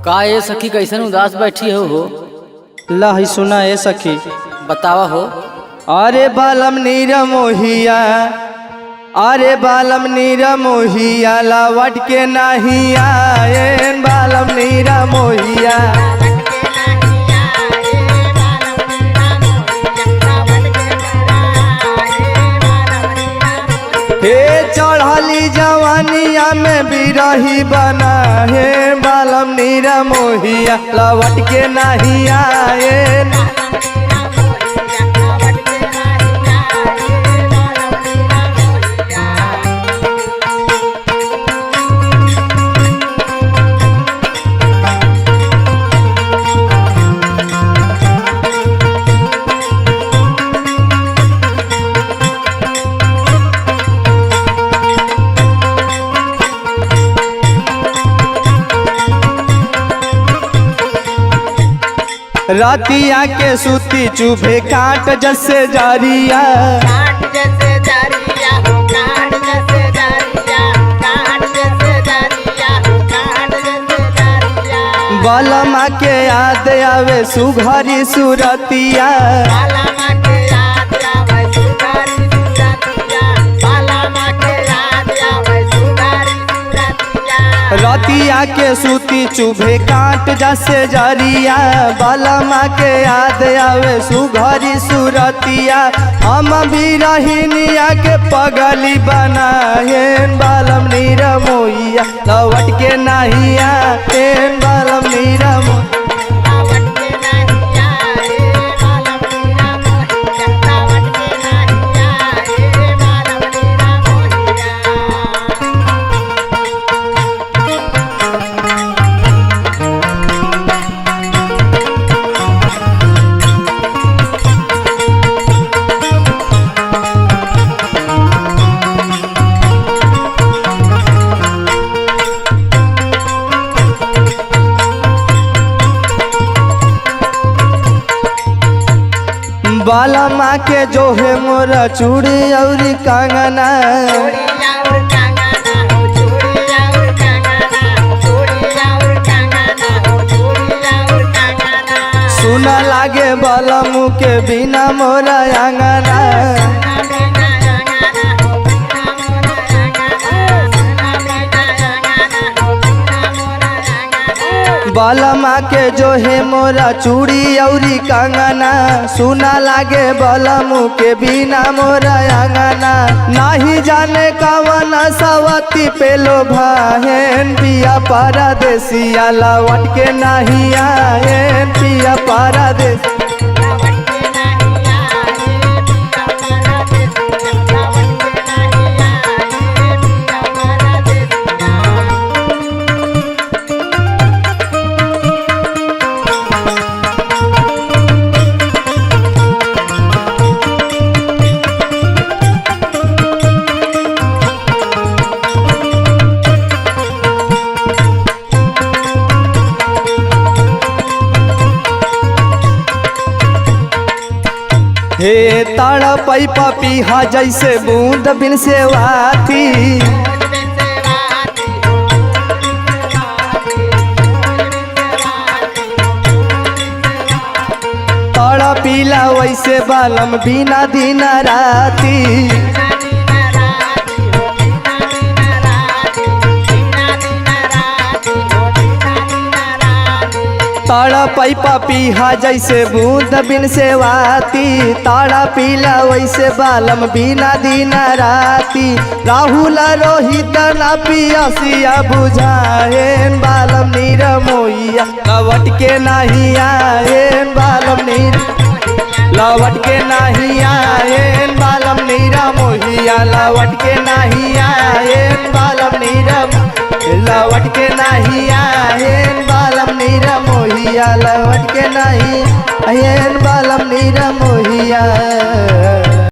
का ये सखी कैसन उदास बैठी हो? ला ही सुना ए सखी। बतावा हो। अरे बालम नीर मोहिया, अरे बालम नीर मोहिया, लावट के नहीं आए बालम नीर मोहिया। हे चढ़ली जवानिया में बिरही बना है बालम नीर मोहिया, लावट के नहीं आए। रातिया के सूती चुभे काट जैसे जारिया, काट जैसे जारिया हो, काट जैसे जारिया, काट जैसे जारिया हो, काट जैसे जारिया। बालमा के याद आवे सुघरी सुरतिया, बालमा के याद आवे सुघरी सुरतिया, बालमा के याद आवे सुघरी सुरतिया। रातिया के सूती चुभे काट जैसे जारिया, बालमा के याद आवे सुघरी सुरतिया। हम भी रहनिया के पगली बनाए बालम नीर मोहिया, लवट के नहीं आए बालम नीर मोहिया। लावट के नहीं आए बालम नीर मोहिया, लावट के नहीं आए बालम नीर मोहिया। बालमा के जो है मोरा चूड़ी और कंगना, चूड़िया और कंगना हो, चूड़िया और कंगना हो, चूड़िया और कंगना हो, चूड़िया और कंगना। सुना लागे बालमू के बिना मोरा अंगना। सुना बिना अंगना हो, बिना मोरा अंगना, सुना बिना अंगना हो, बिना मोरा अंगना। बालमा के जो है मोरा चूड़ी और कंगना, सुना लागे बालमू के बिना मोरा अंगना। नाही जाने कवन सवती पे लोभाएन पिया परदेसिया, लवट के नहीं आए पिया परदेसिया। लावट के नहीं आए पिया परदेसिया, लावट के नहीं आए पिया परदेसिया। हे ताड़ा पई पपीहा जैसे बूंद बिन से वाती, ताड़ा पीला वैसे बालम बिना दिन राती। ताड़ा पई पपीहा जैसे बूंद बिन से वाती, ताड़ा पीला वैसे बालम बिना दिन राती। राहुल रोहित ना पियसिया बुझाएन बालम नीर मोहिया, लवट के नहीं आएन बालम नीर, लवट के नहीं आएन बालम नीर मोहिया, लवट के नहीं आएन बालम नीर, लवट के नहीं आएन बालम नीर मोहिया, लवट के नहीं आएन बालम नीर मोहिया।